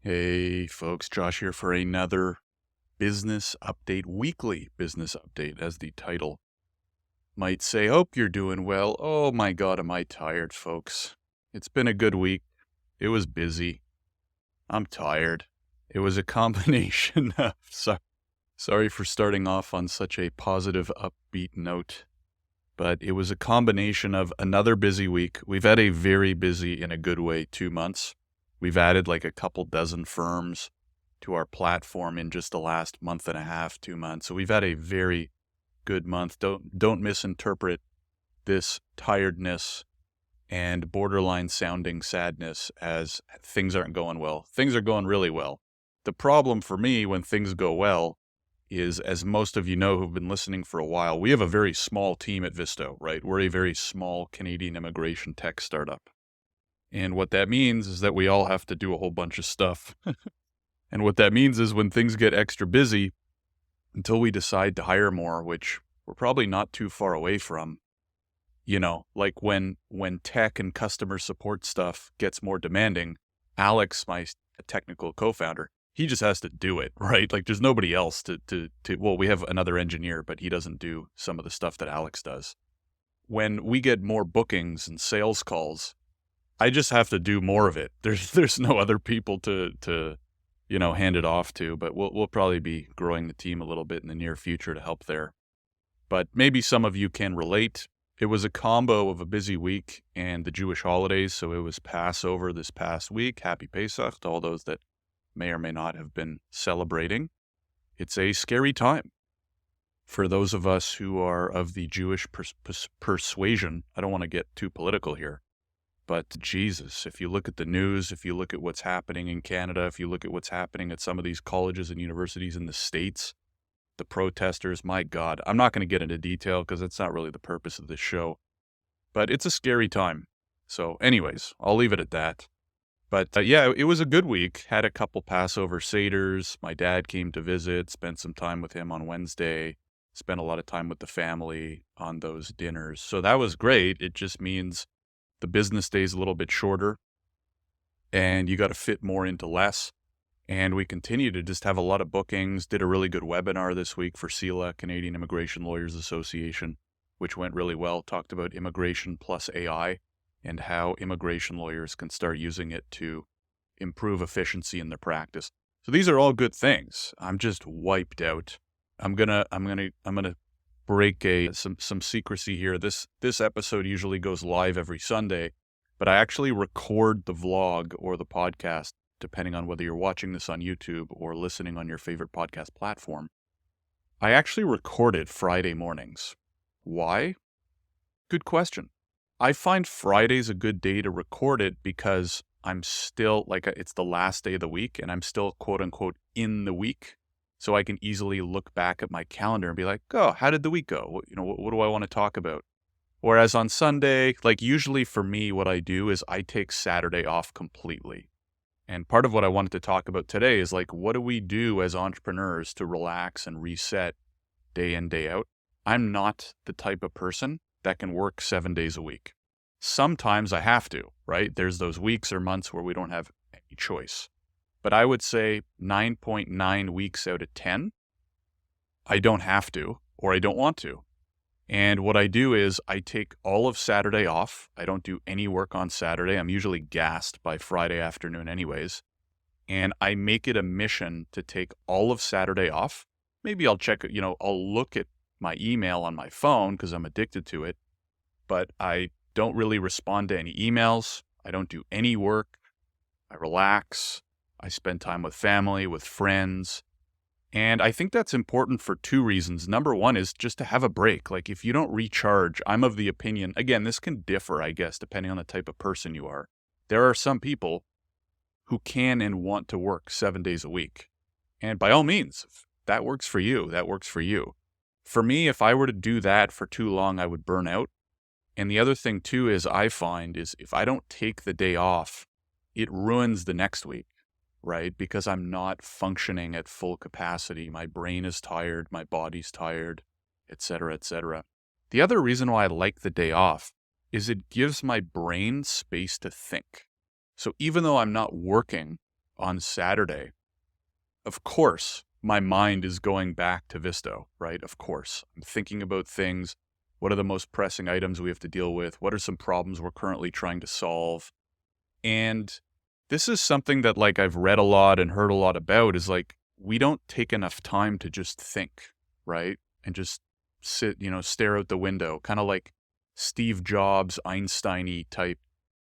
Hey folks, Josh here for another business update, weekly business update, as the title might say. Hope you're doing well. Oh my God, am I tired, folks. It's been a good week. It was busy. I'm tired. It was a combination of, sorry for starting off on such a positive, upbeat note, but it was a combination of another busy week. We've had a very busy, in a good way, 2 months. We've added like a couple dozen firms to our platform in just the last month and a half, 2 months. So we've had a very good month. Don't misinterpret this tiredness and borderline sounding sadness as things aren't going well. Things are going really well. The problem for me when things go well is, as most of you know who've been listening for a while, we have a very small team at Visto, right? We're a very small Canadian immigration tech startup. And what that means is that we all have to do a whole bunch of stuff. And what that means is when things get extra busy, until we decide to hire more, which we're probably not too far away from, like when tech and customer support stuff gets more demanding, Alex, my technical co-founder, he just has to do it, right? Like there's nobody else well, we have another engineer, but he doesn't do some of the stuff that Alex does. When we get more bookings and sales calls, I just have to do more of it. There's no other people to hand it off to, but we'll probably be growing the team a little bit in the near future to help there. But maybe some of you can relate. It was a combo of a busy week and the Jewish holidays, so it was Passover this past week. Happy Pesach to all those that may or may not have been celebrating. It's a scary time for those of us who are of the Jewish persuasion. I don't want to get too political here. But Jesus, if you look at the news, if you look at what's happening in Canada, if you look at what's happening at some of these colleges and universities in the States, the protesters, my God, I'm not going to get into detail because that's not really the purpose of this show. But it's a scary time. So anyways, I'll leave it at that. But yeah, it was a good week. Had a couple Passover Seders. My dad came to visit, spent some time with him on Wednesday, spent a lot of time with the family on those dinners. So that was great. It just means the business day is a little bit shorter and you got to fit more into less. And we continue to just have a lot of bookings. Did a really good webinar this week for CELA, Canadian Immigration Lawyers Association, which went really well. Talked about immigration plus AI and how immigration lawyers can start using it to improve efficiency in their practice. So these are all good things. I'm just wiped out. I'm gonna break some secrecy here. This episode usually goes live every Sunday, but I actually record the vlog or the podcast, depending on whether you're watching this on YouTube or listening on your favorite podcast platform. I actually record it Friday mornings. Why? Good question. I find Friday's a good day to record it because I'm still, it's the last day of the week and I'm still quote unquote in the week. So I can easily look back at my calendar and be like, oh, how did the week go? What do I want to talk about? Whereas on Sunday, usually for me, what I do is I take Saturday off completely. And part of what I wanted to talk about today is what do we do as entrepreneurs to relax and reset day in, day out? I'm not the type of person that can work 7 days a week. Sometimes I have to, right? There's those weeks or months where we don't have any choice. But I would say 9.9 weeks out of 10, I don't have to, or I don't want to. And what I do is I take all of Saturday off. I don't do any work on Saturday. I'm usually gassed by Friday afternoon anyways. And I make it a mission to take all of Saturday off. Maybe I'll check, I'll look at my email on my phone because I'm addicted to it. But I don't really respond to any emails. I don't do any work. I relax. I spend time with family, with friends. And I think that's important for two reasons. Number one is just to have a break. If you don't recharge, I'm of the opinion, again, this can differ, I guess, depending on the type of person you are. There are some people who can and want to work 7 days a week. And by all means, if that works for you, that works for you. For me, if I were to do that for too long, I would burn out. And the other thing too is I find is if I don't take the day off, it ruins the next week. Right? Because I'm not functioning at full capacity. My brain is tired, my body's tired, etc., etc. The other reason why I like the day off is it gives my brain space to think. So even though I'm not working on Saturday, of course, my mind is going back to Visto, right? Of course. I'm thinking about things. What are the most pressing items we have to deal with? What are some problems we're currently trying to solve? And this is something that like I've read a lot and heard a lot about is like, we don't take enough time to just think, right? And just sit, stare out the window, kind of like Steve Jobs, Einstein-y type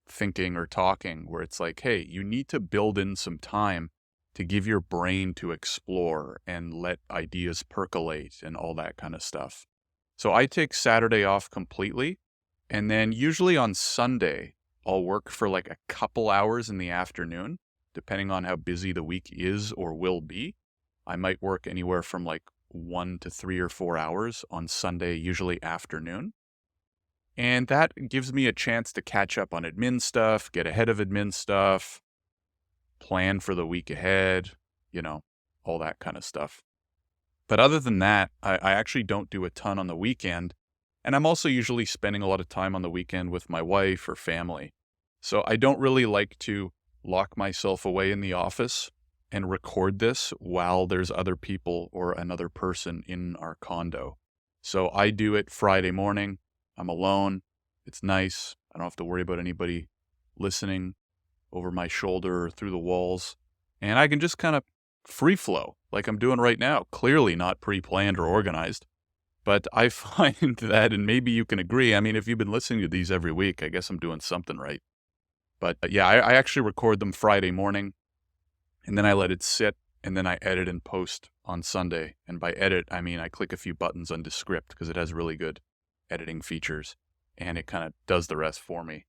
thinking or talking, where it's like, hey, you need to build in some time to give your brain to explore and let ideas percolate and all that kind of stuff. So I take Saturday off completely. And then usually on Sunday, I'll work for like a couple hours in the afternoon, depending on how busy the week is or will be. I might work anywhere from like 1 to 3 or 4 hours on Sunday, usually afternoon. And that gives me a chance to catch up on admin stuff, get ahead of admin stuff, plan for the week ahead, all that kind of stuff. But other than that, I actually don't do a ton on the weekend. And I'm also usually spending a lot of time on the weekend with my wife or family. So I don't really like to lock myself away in the office and record this while there's other people or another person in our condo. So I do it Friday morning. I'm alone. It's nice. I don't have to worry about anybody listening over my shoulder or through the walls. And I can just kind of free flow like I'm doing right now. Clearly not pre-planned or organized. But I find that, and maybe you can agree, I mean, if you've been listening to these every week, I guess I'm doing something right. But yeah, I actually record them Friday morning, and then I let it sit, and then I edit and post on Sunday. And by edit, I mean I click a few buttons on Descript because it has really good editing features, and it kind of does the rest for me.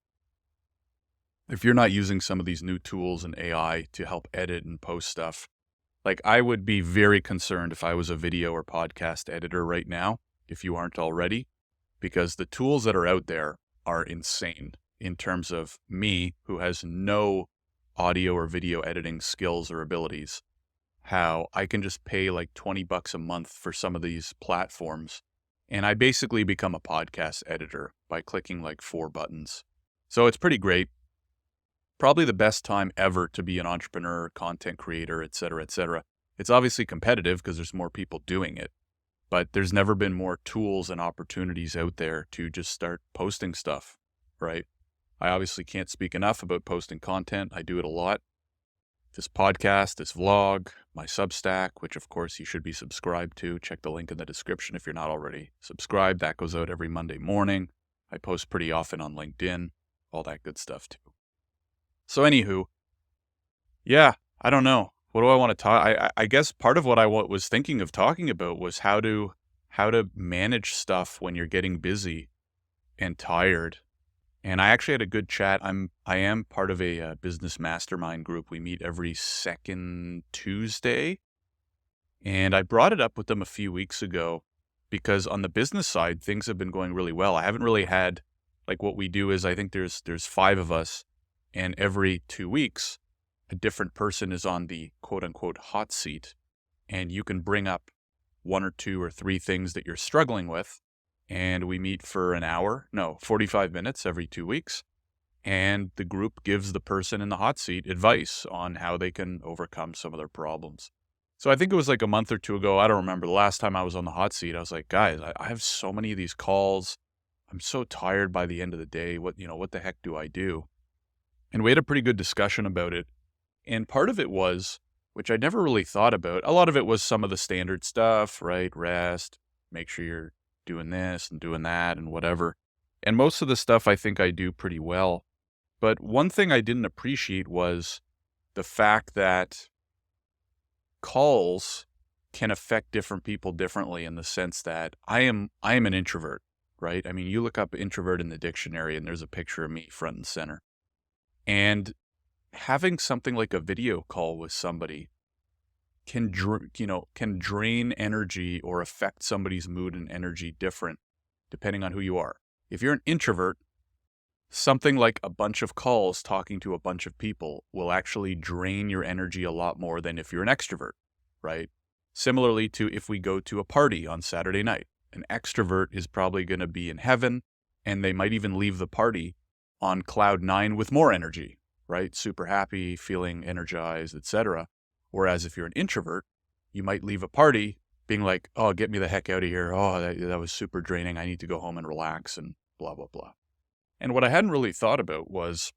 If you're not using some of these new tools and AI to help edit and post stuff, like I would be very concerned if I was a video or podcast editor right now, if you aren't already, because the tools that are out there are insane in terms of me, who has no audio or video editing skills or abilities, how I can just pay like $20 a month for some of these platforms. And I basically become a podcast editor by clicking like 4 buttons. So it's pretty great. Probably the best time ever to be an entrepreneur, content creator, et cetera, et cetera. It's obviously competitive because there's more people doing it, but there's never been more tools and opportunities out there to just start posting stuff, right? I obviously can't speak enough about posting content. I do it a lot. This podcast, this vlog, my Substack, which of course you should be subscribed to. Check the link in the description if you're not already subscribed. That goes out every Monday morning. I post pretty often on LinkedIn, all that good stuff too. So anywho, yeah, I don't know. What do I want to talk? I guess part of what I was thinking of talking about was how to manage stuff when you're getting busy and tired. And I actually had a good chat. I am part of a business mastermind group. We meet every second Tuesday. And I brought it up with them a few weeks ago because on the business side, things have been going really well. I haven't really had, like what we do is I think there's 5 of us, and every 2 weeks, a different person is on the quote unquote hot seat. And you can bring up 1 or 2 or 3 things that you're struggling with. And we meet for 45 minutes every 2 weeks. And the group gives the person in the hot seat advice on how they can overcome some of their problems. So I think it was like a month or 2 ago. I don't remember. The last time I was on the hot seat, I was like, guys, I have so many of these calls. I'm so tired by the end of the day. What the heck do I do? And we had a pretty good discussion about it. And part of it was, which I never really thought about, a lot of it was some of the standard stuff, right? Rest, make sure you're doing this and doing that and whatever. And most of the stuff I think I do pretty well. But one thing I didn't appreciate was the fact that calls can affect different people differently in the sense that I am an introvert, right? I mean, you look up introvert in the dictionary and there's a picture of me front and center. And having something like a video call with somebody can drain energy or affect somebody's mood and energy different depending on who you are. If you're an introvert, something like a bunch of calls talking to a bunch of people will actually drain your energy a lot more than if you're an extrovert, right? Similarly to if we go to a party on Saturday night, an extrovert is probably going to be in heaven and they might even leave the party on cloud 9 with more energy, right? Super happy, feeling energized, etc. Whereas if you're an introvert, you might leave a party being like, oh, get me the heck out of here. Oh, that was super draining. I need to go home and relax and blah, blah, blah. And what I hadn't really thought about was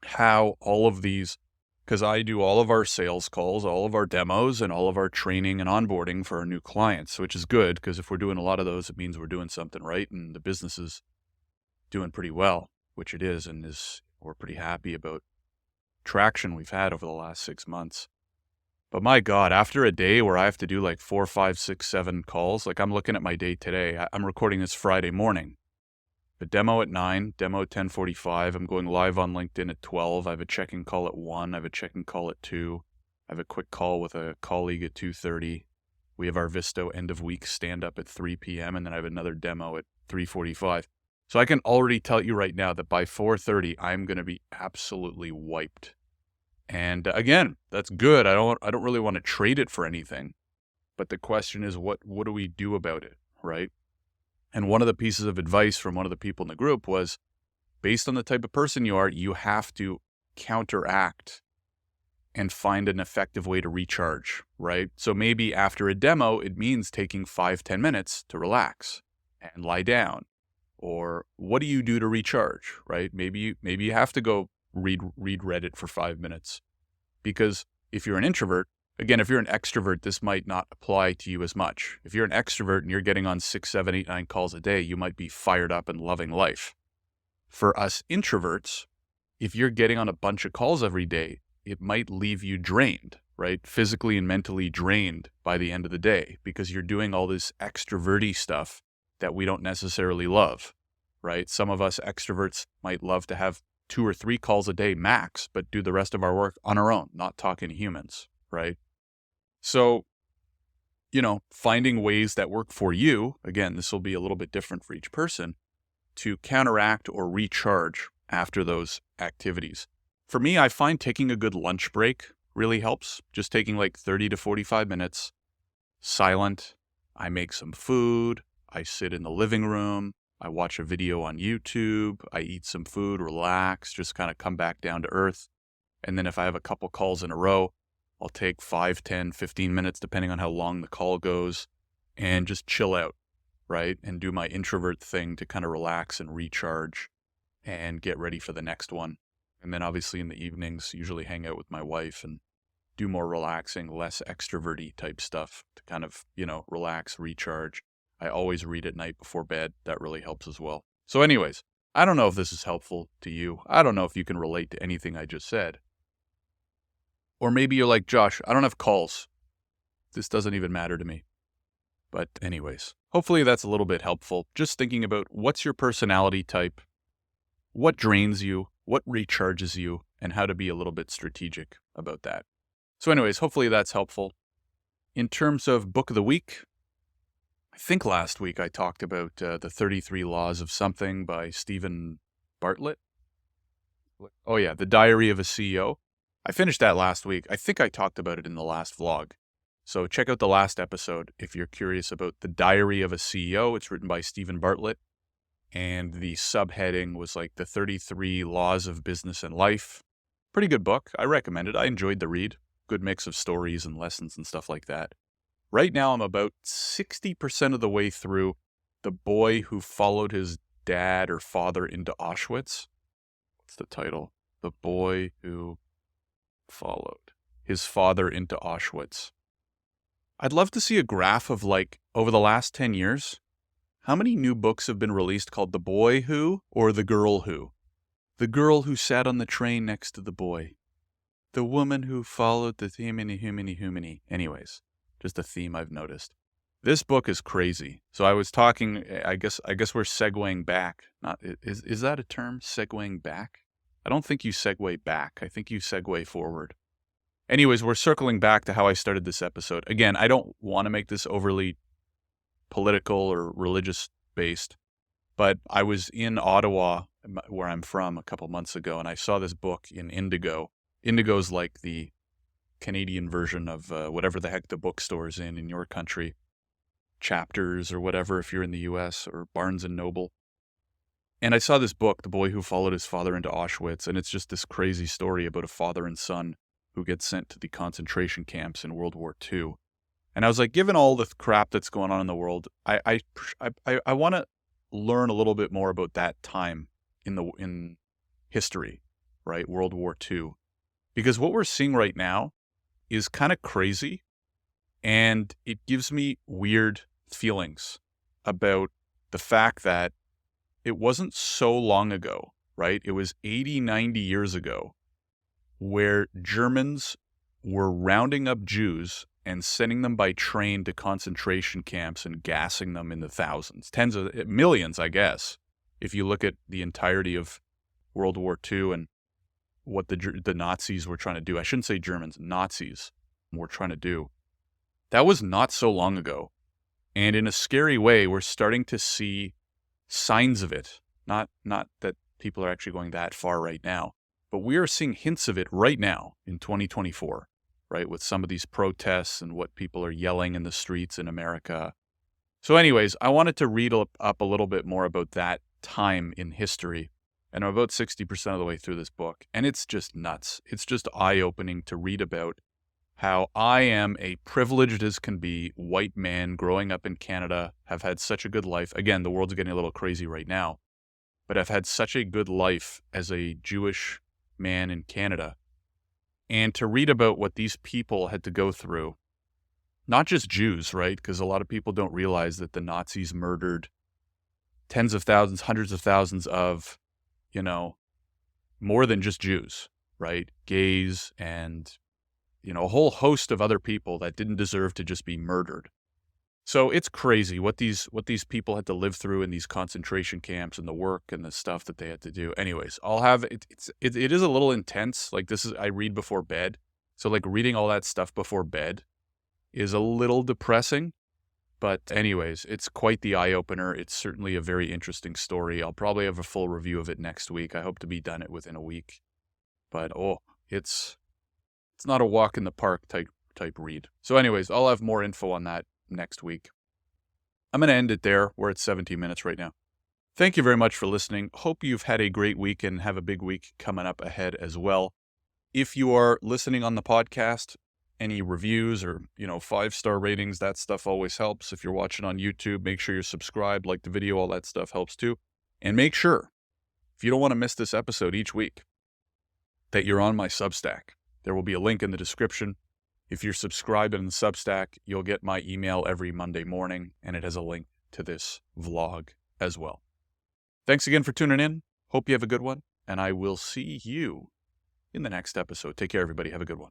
how all of these, because I do all of our sales calls, all of our demos, and all of our training and onboarding for our new clients, which is good because if we're doing a lot of those, it means we're doing something right and the business is doing pretty well, which it is, and we're pretty happy about traction we've had over the last 6 months. But my God, after a day where I have to do like 4, 5, 6, 7 calls, like I'm looking at my day today, I'm recording this Friday morning. The demo at 9, demo at 10:45. I'm going live on LinkedIn at 12. I have a check-in call at 1. I have a check-in call at 2. I have a quick call with a colleague at 2:30. We have our Visto end of week stand-up at 3 p.m. and then I have another demo at 3:45. So I can already tell you right now that by 4:30, I'm going to be absolutely wiped. And again, that's good. I don't really want to trade it for anything. But the question is, what do we do about it, right? And one of the pieces of advice from one of the people in the group was, based on the type of person you are, you have to counteract and find an effective way to recharge, right? So maybe after a demo, it means taking 5-10 minutes to relax and lie down. Or what do you do to recharge, right? Maybe you have to go read Reddit for 5 minutes. Because if you're an introvert, again, if you're an extrovert, this might not apply to you as much. If you're an extrovert and you're getting on 6, 7, 8, 9 calls a day, you might be fired up and loving life. For us introverts, if you're getting on a bunch of calls every day, it might leave you drained, right? Physically and mentally drained by the end of the day because you're doing all this extroverty stuff that we don't necessarily love, right? Some of us extroverts might love to have 2 or 3 calls a day max, but do the rest of our work on our own, not talking to humans, right? So, finding ways that work for you, again, this will be a little bit different for each person, to counteract or recharge after those activities. For me, I find taking a good lunch break really helps. Just taking like 30 to 45 minutes, silent. I make some food. I sit in the living room. I watch a video on YouTube. I eat some food, relax, just kind of come back down to earth. And then if I have a couple calls in a row, I'll take 5, 10, 15 minutes, depending on how long the call goes, and just chill out, right? And do my introvert thing to kind of relax and recharge and get ready for the next one. And then obviously in the evenings, usually hang out with my wife and do more relaxing, less extroverty type stuff to kind of, relax, recharge. I always read at night before bed. That really helps as well. So anyways, I don't know if this is helpful to you. I don't know if you can relate to anything I just said. Or maybe you're like, Josh, I don't have calls. This doesn't even matter to me. But anyways, hopefully that's a little bit helpful. Just thinking about what's your personality type, what drains you, what recharges you, and how to be a little bit strategic about that. So anyways, hopefully that's helpful. In terms of book of the week, I think last week I talked about the 33 Laws of Something by Stephen Bartlett. Oh yeah, The Diary of a CEO. I finished that last week. I think I talked about it in the last vlog. So check out the last episode if you're curious about The Diary of a CEO. It's written by Stephen Bartlett. And the subheading was like the 33 Laws of Business and Life. Pretty good book. I recommend it. I enjoyed the read. Good mix of stories and lessons and stuff like that. Right now, I'm about 60% of the way through The Boy Who Followed His Dad or Father into Auschwitz. What's the title? The Boy Who Followed His Father into Auschwitz. I'd love to see a graph of over the last 10 years, how many new books have been released called The Boy Who or The Girl Who? The girl who sat on the train next to the boy. The woman who followed the humany. Anyways, just a theme I've noticed. This book is crazy. So I was talking, I guess we're segueing back. Is that a term, segueing back? I don't think you segue back. I think you segue forward. Anyways, we're circling back to how I started this episode. Again, I don't want to make this overly political or religious based, but I was in Ottawa, where I'm from, a couple months ago, and I saw this book in Indigo. Indigo's like the Canadian version of whatever the heck the bookstore's in your country, Chapters or whatever if you're in the US, or Barnes & Noble. And I saw this book, The Boy Who Followed His Father into Auschwitz, and it's just this crazy story about a father and son who get sent to the concentration camps in World War II. And I was like, given all the crap that's going on in the world, I want to learn a little bit more about that time in history, right? World War II. Because what we're seeing right now is kind of crazy, and it gives me weird feelings about the fact that it wasn't so long ago, right? It was 80, 90 years ago where Germans were rounding up Jews and sending them by train to concentration camps and gassing them in the thousands, tens of millions, I guess, if you look at the entirety of World War II and what the Nazis were trying to do. I shouldn't say Germans, Nazis were trying to do. That was not so long ago. And in a scary way, we're starting to see signs of it. Not that people are actually going that far right now, but we are seeing hints of it right now in 2024, right? With some of these protests and what people are yelling in the streets in America. So anyways, I wanted to read up a little bit more about that time in history. And I'm about 60% of the way through this book. And it's just nuts. It's just eye-opening to read about how I am a privileged as can be white man growing up in Canada, have had such a good life. Again, the world's getting a little crazy right now, but I've had such a good life as a Jewish man in Canada. And to read about what these people had to go through, not just Jews, right? Because a lot of people don't realize that the Nazis murdered tens of thousands, hundreds of thousands of, more than just Jews, right? Gays and a whole host of other people that didn't deserve to just be murdered. So it's crazy what these people had to live through in these concentration camps and the work and the stuff that they had to do. Anyways, I'll have it is a little intense. Like I read before bed. So like reading all that stuff before bed is a little depressing. But anyways, it's quite the eye-opener. It's certainly a very interesting story. I'll probably have a full review of it next week. I hope to be done it within a week. But it's not a walk in the park type read. So anyways, I'll have more info on that next week. I'm going to end it there. We're at 17 minutes right now. Thank you very much for listening. Hope you've had a great week and have a big week coming up ahead as well. If you are listening on the podcast, any reviews or, 5-star ratings, that stuff always helps. If you're watching on YouTube, make sure you're subscribed, like the video, all that stuff helps too. And make sure, if you don't want to miss this episode each week, that you're on my Substack. There will be a link in the description. If you're subscribed in the Substack, you'll get my email every Monday morning, and it has a link to this vlog as well. Thanks again for tuning in. Hope you have a good one, and I will see you in the next episode. Take care, everybody. Have a good one.